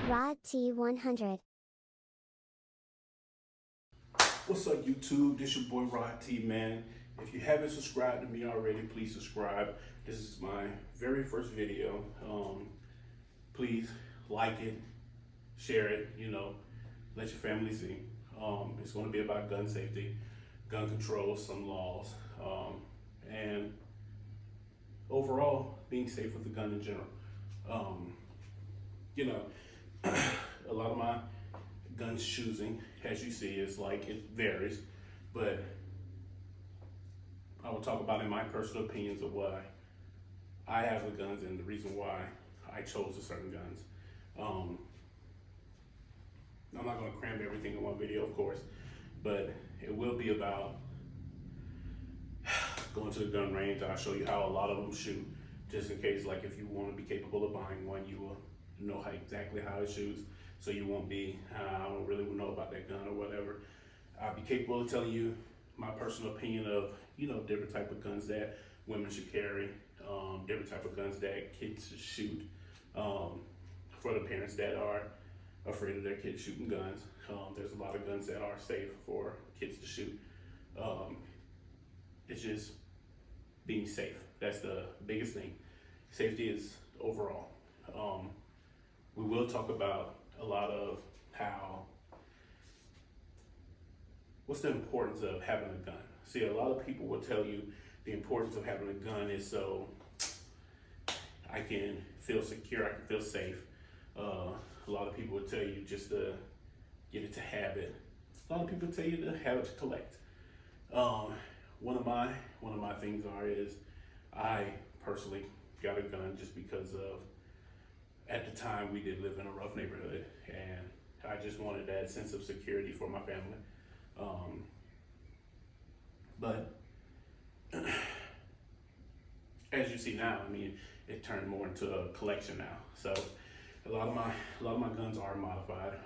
Rod T100. What's up, YouTube? This your boy Rod T, man. If you haven't subscribed to me already, please subscribe. This is my very first video. Please like it, share it, let your family see. It's going to be about gun safety, gun control, some laws, and overall being safe with the gun in general. A lot of my gun choosing, as you see, is like it varies, but I will talk about in my personal opinions of why I have the guns and the reason why I chose the certain guns. I'm not going to cram everything in one video, of course, but it will be about going to the gun range. I'll show you how a lot of them shoot, just in case, like if you want to be capable of buying one, you will know exactly how it shoots, so you won't be, I don't really know about that gun or whatever. I'll be capable of telling you my personal opinion of, different type of guns that women should carry, different type of guns that kids should shoot, for the parents that are afraid of their kids shooting guns. There's a lot of guns that are safe for kids to shoot. It's just being safe. That's the biggest thing. Safety is overall. We will talk about a lot of what's the importance of having a gun. See, a lot of people will tell you the importance of having a gun is so I can feel secure, I can feel safe. A lot of people will tell you just to get it to have it. A lot of people tell you to have it to collect. One of my things is I personally got a gun just because of, at the time we did live in a rough neighborhood, and I just wanted that sense of security for my family. But as you see now, it turned more into a collection now. So a lot of my guns are modified,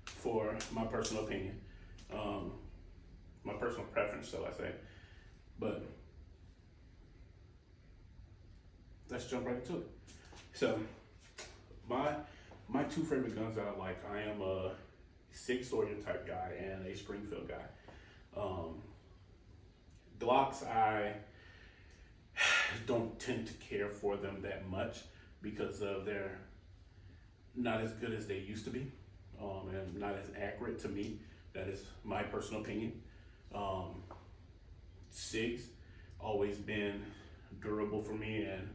for my personal opinion, my personal preference, shall I say. But let's jump right into it. So my two favorite guns that I like, I am a Sig Sauer type guy and a Springfield guy. Glocks, I don't tend to care for them that much because they're not as good as they used to be, and not as accurate to me. That is my personal opinion. Sigs always been durable for me and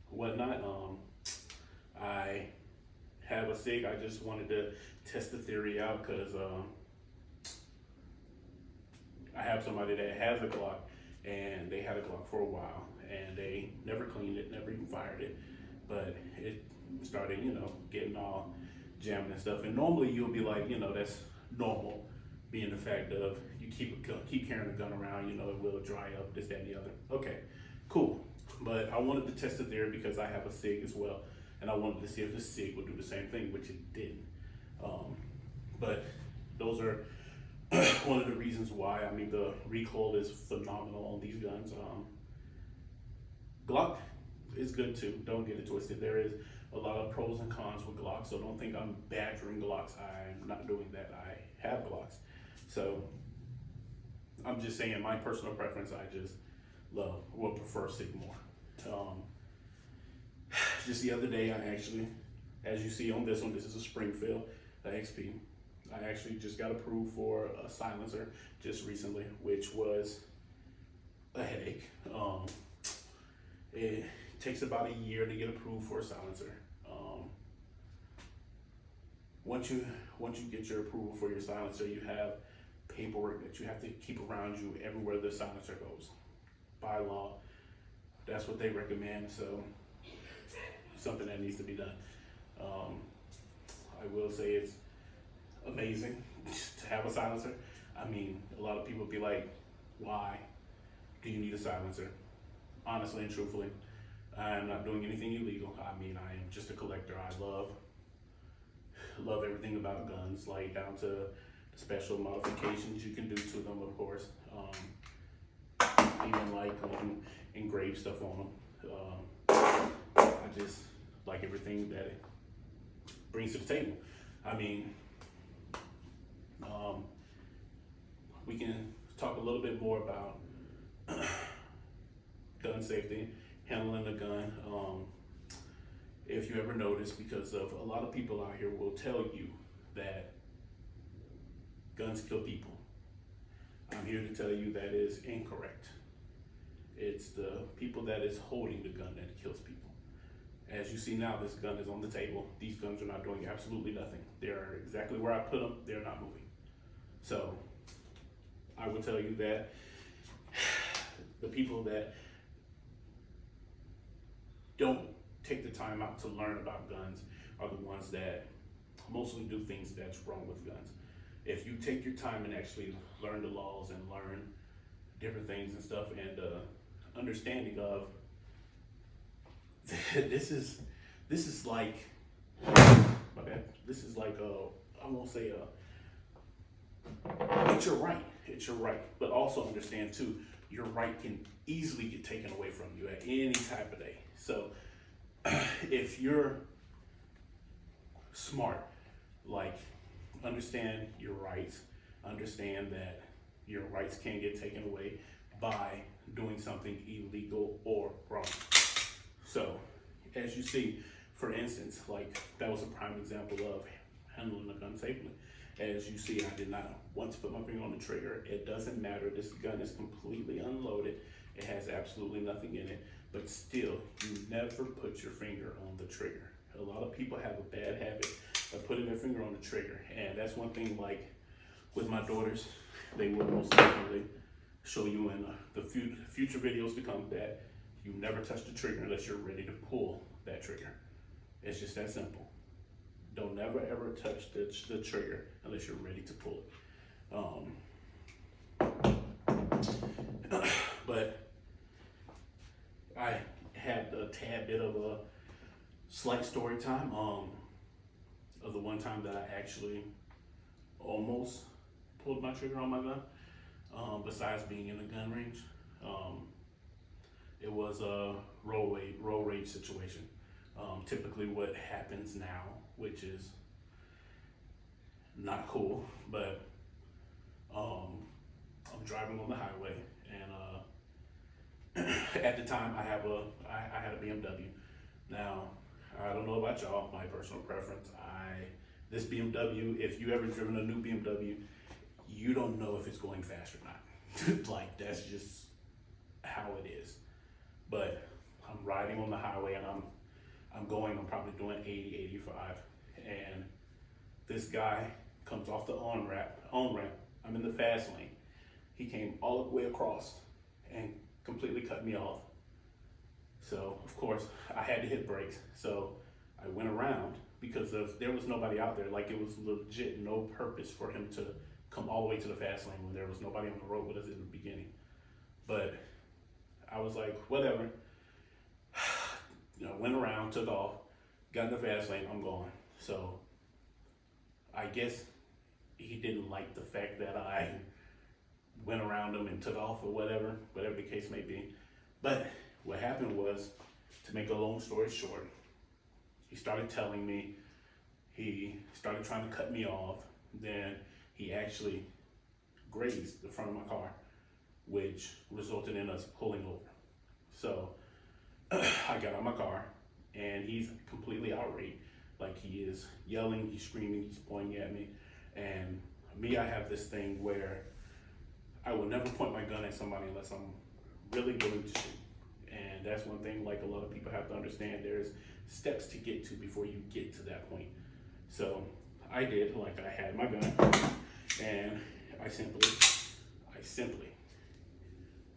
whatnot. I have a Sig. I just wanted to test the theory out because I have somebody that has a Glock, and they had a Glock for a while, and they never cleaned it, never even fired it, but it started, getting all jammed and stuff. And normally you'll be like, that's normal, being the fact of you keep carrying a gun around, it will dry up, this, that, and the other. Okay, cool. But I wanted to test the theory because I have a Sig as well, and I wanted to see if the Sig would do the same thing, which it didn't. But those are one of the reasons why. The recoil is phenomenal on these guns. Glock is good too, don't get it twisted. There is a lot of pros and cons with Glocks, so don't think I'm badgering Glocks. I'm not doing that. I have Glocks. So I'm just saying my personal preference, I just would prefer Sig more. Just the other day, I actually, as you see on this one, this is a Springfield XP. I actually just got approved for a silencer just recently, which was a headache. It takes about a year to get approved for a silencer. Once you get your approval for your silencer, you have paperwork that you have to keep around you everywhere the silencer goes. By law, that's what they recommend. So something that needs to be done. I will say it's amazing to have a silencer. A lot of people be like, why do you need a silencer? Honestly and truthfully, I am not doing anything illegal. I am just a collector. I love everything about guns, like down to the special modifications you can do to them, of course. Even like engrave stuff on them. I just like like everything that it brings to the table. I mean, we can talk a little bit more about gun safety, handling a gun. If you ever notice, because of a lot of people out here will tell you that guns kill people. I'm here to tell you that is incorrect. It's the people that is holding the gun that kills people. As you see now, this gun is on the table. These guns are not doing absolutely nothing. They're exactly where I put them. They're not moving. So I would tell you that the people that don't take the time out to learn about guns are the ones that mostly do things that's wrong with guns. If you take your time and actually learn the laws and learn different things and stuff, and understanding of this is like, my bad. This is like I won't say it's your right. It's your right, but also understand too, your right can easily get taken away from you at any type of day. So if you're smart, like, understand your rights, understand that your rights can get taken away by doing something illegal or wrong. So as you see, for instance, like that was a prime example of handling a gun safely. As you see, I did not once put my finger on the trigger. It doesn't matter. This gun is completely unloaded. It has absolutely nothing in it, but still, you never put your finger on the trigger. A lot of people have a bad habit of putting their finger on the trigger, and that's one thing, like with my daughters, they will most definitely show you in the future videos to come that you never touch the trigger unless you're ready to pull that trigger. It's just that simple. Don't never ever touch the trigger unless you're ready to pull it. But I had a tad bit of a slight story time of the one time that I actually almost pulled my trigger on my gun. Besides being in a gun range, it was a road rage situation. Typically what happens now, which is not cool, but I'm driving on the highway, and at the time I had a BMW. Now, I don't know about y'all, my personal preference, this BMW, if you ever driven a new BMW, you don't know if it's going fast or not. Like, that's just how it is. But I'm riding on the highway, and I'm probably doing 80, 85, and this guy comes off the on ramp. I'm in the fast lane. He came all the way across and completely cut me off. So of course I had to hit brakes. So I went around because there was nobody out there. Like, it was legit no purpose for him to come all the way to the fast lane when there was nobody on the road with us in the beginning. But I was like, whatever. Went around, took off, got in the fast lane, I'm gone. So I guess he didn't like the fact that I went around him and took off or whatever the case may be. But what happened was, to make a long story short, he started telling me, he started trying to cut me off. Then he actually grazed the front of my car, which resulted in us pulling over. So I got out of my car, and he's completely outraged. Like, he is yelling, he's screaming, he's pointing at me. And me, I have this thing where I will never point my gun at somebody unless I'm really willing to shoot. And that's one thing, like, a lot of people have to understand. There's steps to get to before you get to that point. So I did, like, I had my gun, and I simply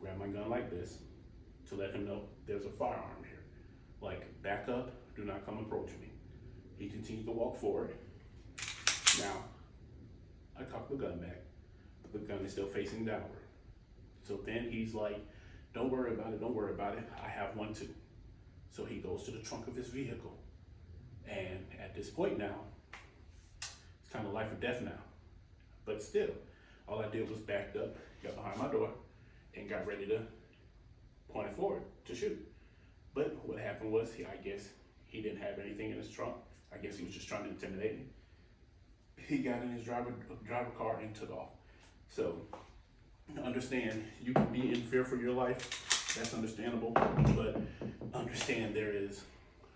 grabbed my gun like this to let him know there's a firearm here. Like, back up, do not come approach me. He continued to walk forward. Now, I cocked the gun back, but the gun is still facing downward. So then he's like, don't worry about it, I have one too. So he goes to the trunk of his vehicle. And at this point now, it's kind of life or death now. But still, all I did was backed up, got behind my door, and got ready to point it forward to shoot. But what happened was, I guess He didn't have anything in his trunk. I guess he was just trying to intimidate me. He got in his driver car and took off. So understand, you can be in fear for your life. That's understandable, but understand there is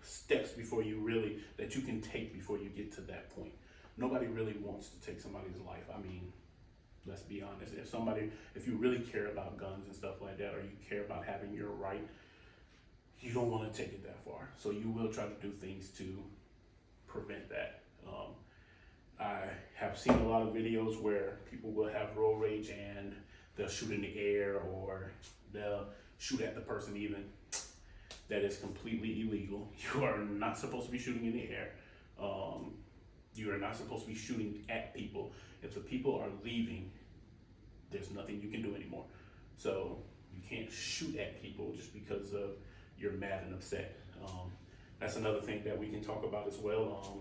steps before you really, that you can take before you get to that point. Nobody really wants to take somebody's life. I mean, let's be honest. If you really care about guns and stuff like that, or you care about having your right, you don't want to take it that far. So you will try to do things to prevent that. I have seen a lot of videos where people will have road rage and they'll shoot in the air, or they'll shoot at the person even. That is completely illegal. You are not supposed to be shooting in the air. You are not supposed to be shooting at people. If the people are leaving, there's nothing you can do anymore. So you can't shoot at people just because of you're mad and upset. That's another thing that we can talk about as well.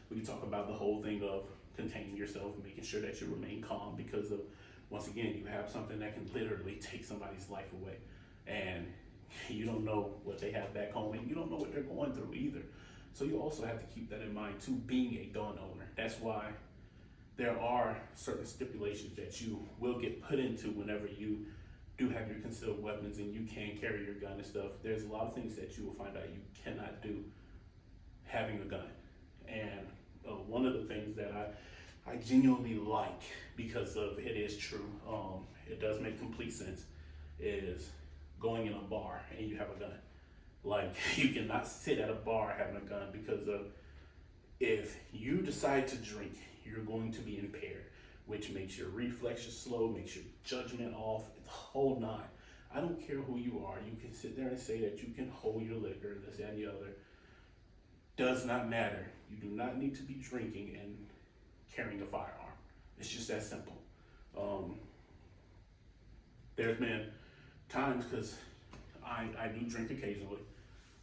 We can talk about the whole thing of containing yourself and making sure that you remain calm, because of, once again, you have something that can literally take somebody's life away, and you don't know what they have back home, and you don't know what they're going through either. So you also have to keep that in mind too, being a gun owner. That's why there are certain stipulations that you will get put into whenever you do have your concealed weapons and you can carry your gun and stuff. There's a lot of things that you will find out you cannot do having a gun. And one of the things that I genuinely like, because of it is true, it does make complete sense, is going in a bar and you have a gun. Like, you cannot sit at a bar having a gun, because of, if you decide to drink, you're going to be impaired, which makes your reflexes slow, makes your judgment off, the whole nine. I don't care who you are. You can sit there and say that you can hold your liquor, this, that, and the other. Does not matter. You do not need to be drinking and carrying a firearm. It's just that simple. There's been times, because I do drink occasionally,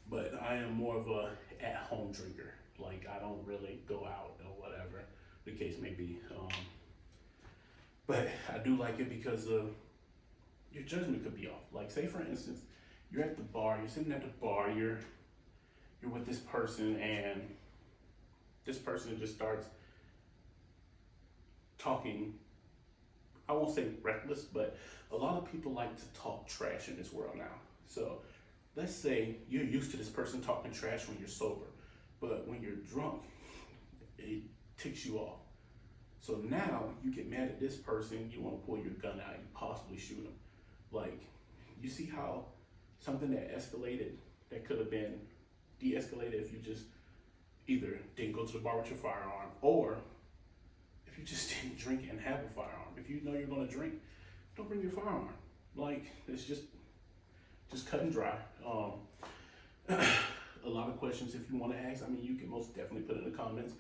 but I am more of a at-home drinker. Like, I don't really go out or whatever the case may be. But I do like it because your judgment could be off. Like, say for instance, you're at the bar, you're sitting at the bar, you're with this person, and this person just starts talking, I won't say reckless, but a lot of people like to talk trash in this world now. So let's say you're used to this person talking trash when you're sober, but when you're drunk, it ticks you off. So now you get mad at this person, you want to pull your gun out, you possibly shoot them. Like, you see how something that escalated, that could have been de-escalated if you just either didn't go to the bar with your firearm, or if you just didn't drink and have a firearm. If you know you're going to drink, don't bring your firearm. Like, it's just cut and dry. A lot of questions if you want to ask, I mean, you can most definitely put in the comments.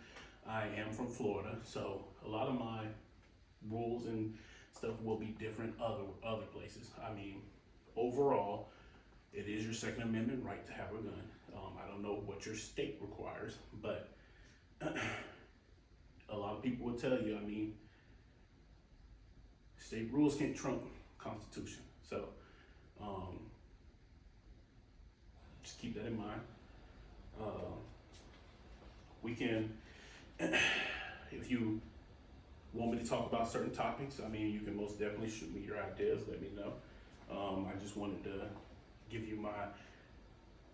I am from Florida, so a lot of my rules and stuff will be different other places. I mean, overall, it is your Second Amendment right to have a gun. I don't know what your state requires, but a lot of people will tell you, I mean, state rules can't trump Constitution. So just keep that in mind. We can, if you want me to talk about certain topics, I mean, you can most definitely shoot me your ideas, let me know. I just wanted to give you my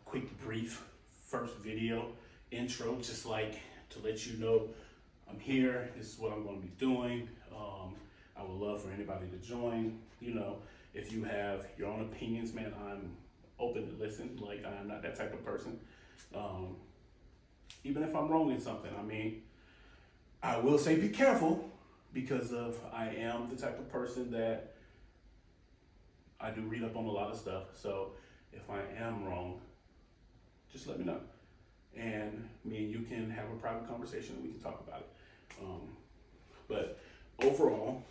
quick, brief first video intro, just like to let you know I'm here, this is what I'm going to be doing. I would love for anybody to join. You know, if you have your own opinions, man, I'm open to listen. Like, I'm not that type of person. Even if I'm wrong in something, I mean, I will say be careful, because of I am the type of person that I do read up on a lot of stuff. So if I am wrong, just let me know, and me and you can have a private conversation and we can talk about it. But overall,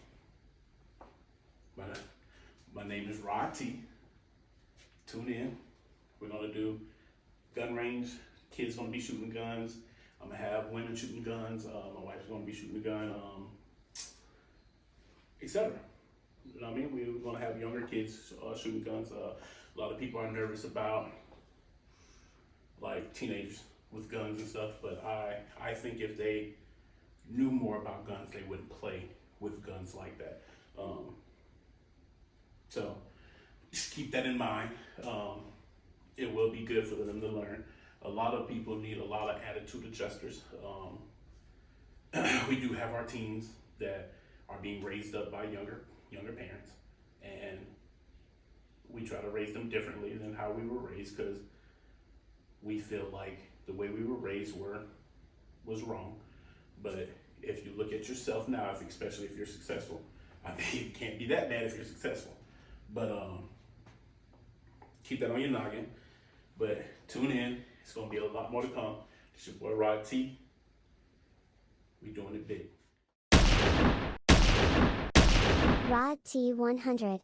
my name is Rod T. Tune in. We're gonna do gun range. Kids gonna be shooting guns. I'm gonna have women shooting guns. My wife's gonna be shooting a gun, etc. You know what I mean? We're gonna have younger kids shooting guns. A lot of people are nervous about, like, like teenagers with guns and stuff, but I think if they knew more about guns, they wouldn't play with guns like that. So just keep that in mind. It will be good for them to learn. A lot of people need a lot of attitude adjusters. We do have our teens that are being raised up by younger parents, and we try to raise them differently than how we were raised, because we feel like the way we were raised was wrong. But if you look at yourself now, especially if you're successful, I mean, you can't be that bad if you're successful. But keep that on your noggin. But tune in. It's going to be a lot more to come. It's your boy Rod T. We doing it big. Rod T 100.